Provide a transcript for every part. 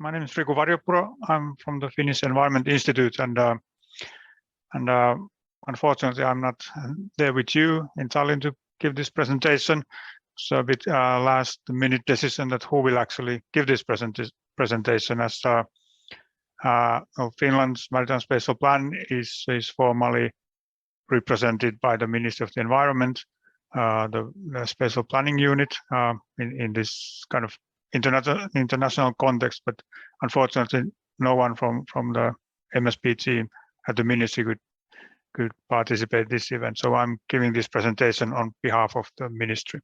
My name is Riku Varjopuro. I'm from the Finnish Environment Institute, and unfortunately, I'm not there with you in Tallinn to give this presentation. So a bit last-minute decision that who will actually give this presentation, as Finland's Maritime Spatial Plan is formally represented by the Ministry of the Environment, the Spatial Planning Unit in this kind of international context, but unfortunately, no one from the MSP team at the ministry could participate in this event. So I'm giving this presentation on behalf of the ministry.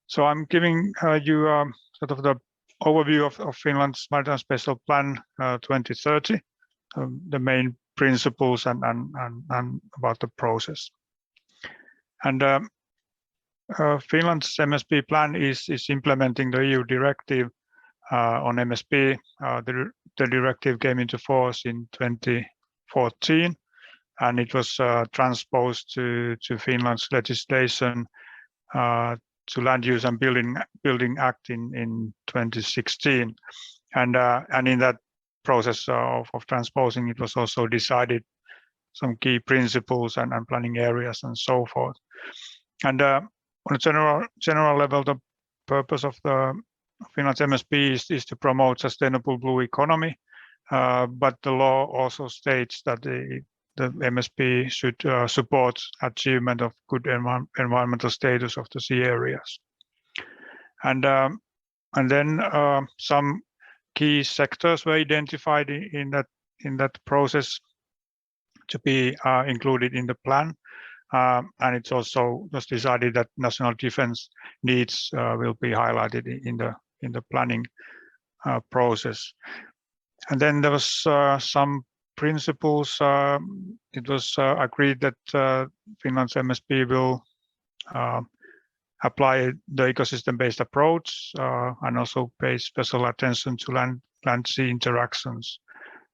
So I'm giving you sort of the overview of Finland's Maritime Spatial Plan 2030, the main principles and about the process. And Finland's MSP plan is implementing the EU directive on MSP. The directive came into force in 2014, and it was transposed to Finland's legislation to Land Use and Building Act in 2016, and in that process of transposing, it was also decided some key principles and planning areas and so forth. And on a general level, the purpose of the Finland's MSP is to promote sustainable blue economy, but the law also states that the MSP should support achievement of good environmental status of the sea areas. And then some key sectors were identified in that process to be included in the plan. And it's also just decided that national defense needs will be highlighted in the planning process. And then there was some principles. It was agreed that Finland's MSP will apply the ecosystem-based approach and also pay special attention to land-sea interactions,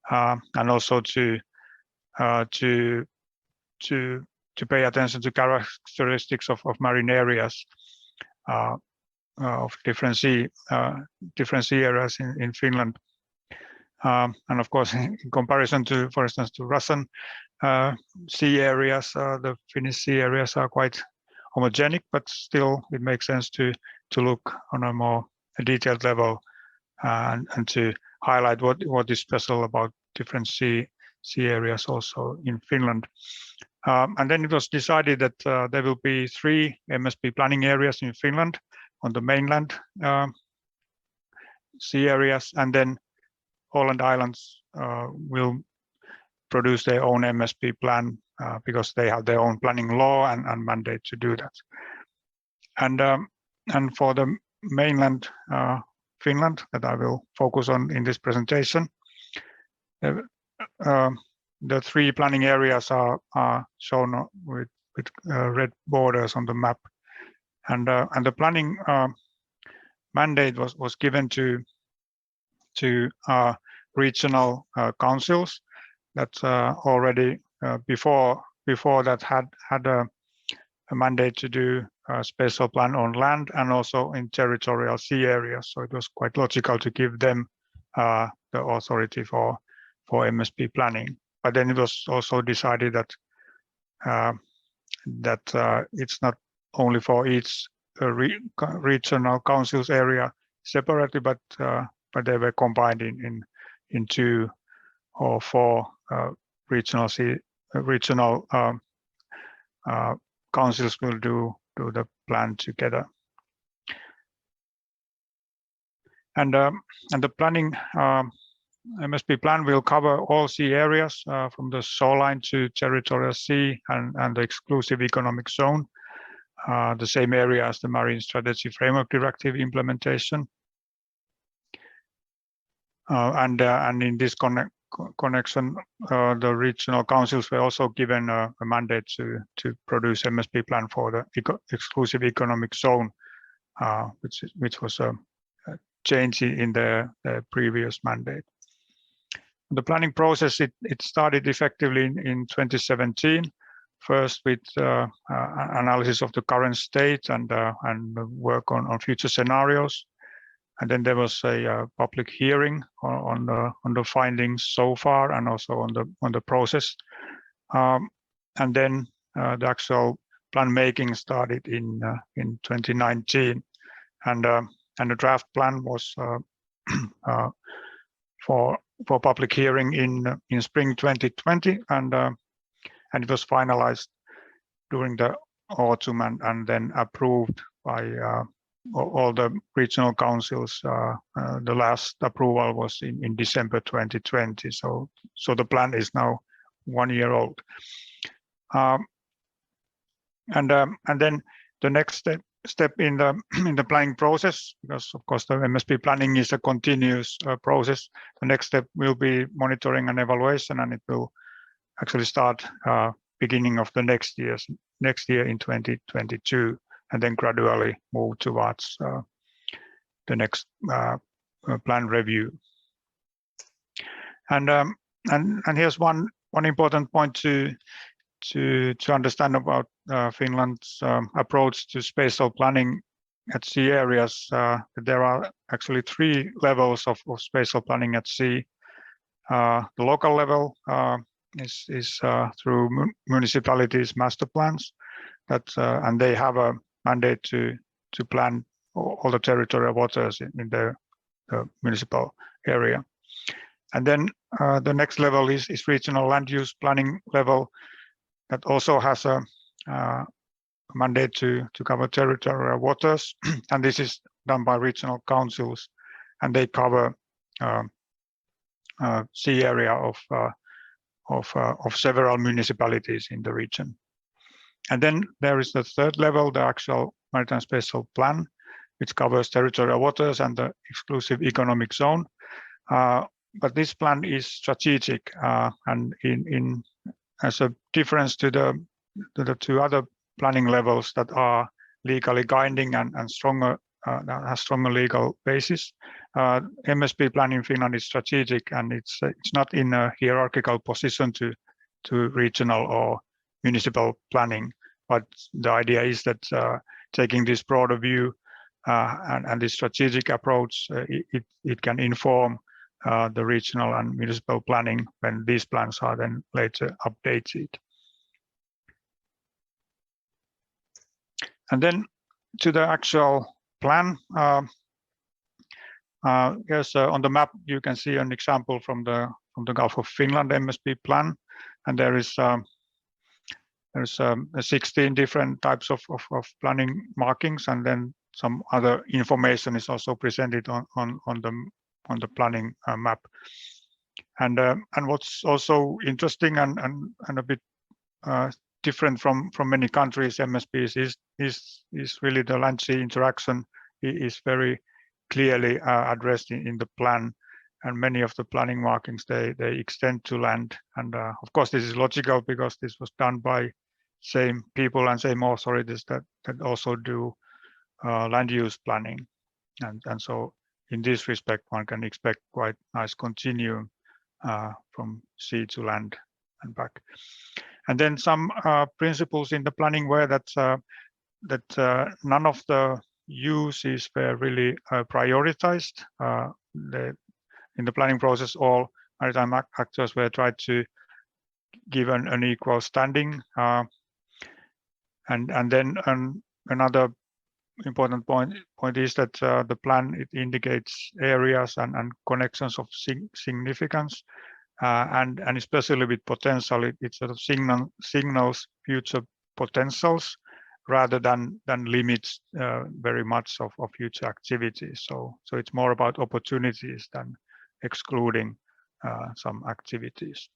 and also to pay attention to characteristics of marine areas of different sea areas in Finland, and of course, in comparison to, for instance, to Russian sea areas, the Finnish sea areas are quite homogenic, but still it makes sense to look on a more detailed level and to highlight what is special about different sea areas also in Finland. And then it was decided that there will be 3 MSP planning areas in Finland on the mainland sea areas, and then Åland Islands will produce their own MSP plan because they have their own planning law and mandate to do that. And for the mainland Finland, that I will focus on in this presentation, the 3 planning areas are shown with red borders on the map, and the planning mandate was given to regional councils that already before that had a mandate to do a spatial plan on land and also in territorial sea areas. So it was quite logical to give them the authority for MSP planning. But then it was also decided that it's not only for each regional councils area separately, but they were combined in 2 or 4 regional councils will do the plan together. And the planning MSP plan will cover all sea areas from the shoreline to territorial sea and the exclusive economic zone, the same area as the Marine Strategy Framework Directive implementation. And in this connection, the regional councils were also given a mandate to produce MSP plan for the exclusive economic zone, which was a change in the previous mandate. The planning process, it started effectively in 2017, first with analysis of the current state and work on future scenarios. and then there was a public hearing on the findings so far, and also on the process. And then the actual plan making started in 2019, and the draft plan was for public hearing in spring 2020, and it was finalized during the autumn, and then approved by all the regional councils. The last approval was in December 2020. So the plan is now 1 year old. And then the next step in the planning process, because of course the MSP planning is a continuous process. The next step will be monitoring and evaluation, and it will actually start beginning of the next year in 2022, and then gradually move towards the next plan review. And here's one important point to understand about Finland's approach to spatial planning at sea areas. There are actually 3 levels of spatial planning at sea. The local level is through municipalities' master plans, and they have a mandate to plan all the territorial waters in the municipal area. And then the next level is regional land use planning level, that also has a mandate to cover territorial waters, and this is done by regional councils, and they cover sea area of several municipalities in the region. And then there is the third level, the actual maritime spatial plan, which covers territorial waters and the exclusive economic zone. But this plan is strategic, and as a difference to the 2 other planning levels that are legally binding and stronger, that has stronger legal basis. MSP plan in Finland is strategic, and it's not in a hierarchical position to regional or municipal planning. But the idea is that taking this broader view and this strategic approach, it can inform the regional and municipal planning when these plans are then later updated. And then to the actual plan. Yes, on the map you can see an example from the Gulf of Finland MSP plan, and there's 16 different types of planning markings, and then some other information is also presented on the planning map. And what's also interesting and a bit different from many countries MSPs is really the land sea interaction is very clearly addressed in the plan, and many of the planning markings they extend to land. And of course this is logical, because this was done by same people and same authorities that also do land use planning, and so in this respect one can expect quite nice continuum from sea to land and back. And then some principles in the planning were that none of the uses were really prioritized. In the planning process, all maritime actors were tried to give an equal standing. And then another important point is that the plan, it indicates areas and connections of significance, and especially with potential, it sort of signals future potentials rather than limits very much of future activities. So it's more about opportunities than excluding some activities.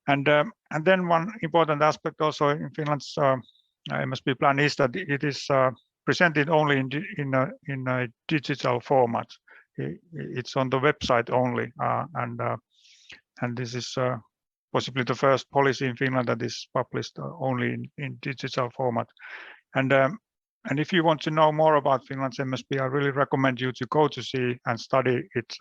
And then one important aspect also in Finland's MSP plan is that it is presented only in a digital format. It's on the website only, and this is possibly the first policy in Finland that is published only in digital format. And if you want to know more about Finland's MSP, I really recommend you to go to see and study it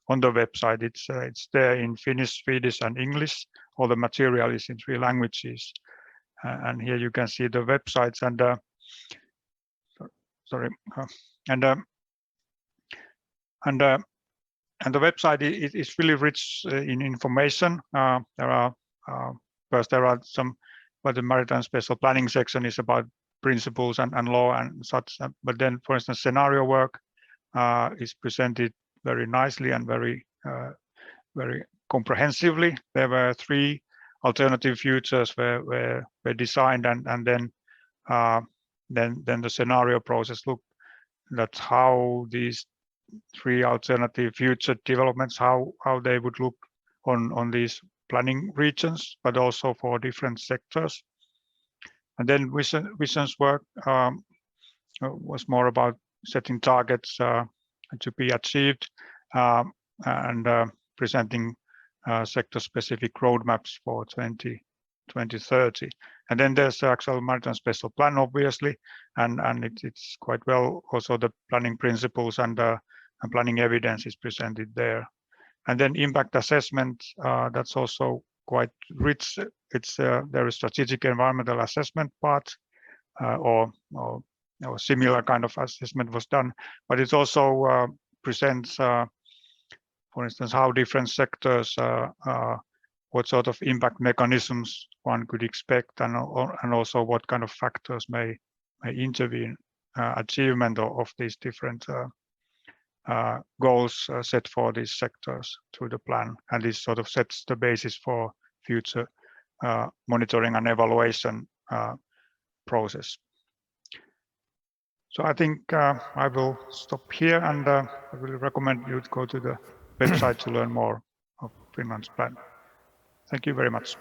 on the website. It's there in Finnish, Swedish, and English. All the material is in 3 languages, and here you can see the websites. And sorry, and the website is really rich in information. There are first there are some, but the maritime spatial planning section is about principles and law and such. But then, for instance, scenario work is presented very nicely and very comprehensively. There were 3 alternative futures were designed, and then the scenario process looked at how these 3 alternative future developments, how they would look on these planning regions, but also for different sectors. And then visions work was more about setting targets to be achieved and presenting sector-specific roadmaps for 2030. And then there's the actual maritime spatial plan, obviously, and it's quite well also the planning principles and planning evidence is presented there. And then impact assessment, that's also quite rich. It's there is strategic environmental assessment part or similar kind of assessment was done, but it also presents, for instance, how different sectors, what sort of impact mechanisms one could expect, and also what kind of factors may intervene achievement of these different goals set for these sectors through the plan, and this sort of sets the basis for future monitoring and evaluation process. So I think I will stop here, and I will recommend you to go to the website to learn more of Finland's plan. Thank you very much.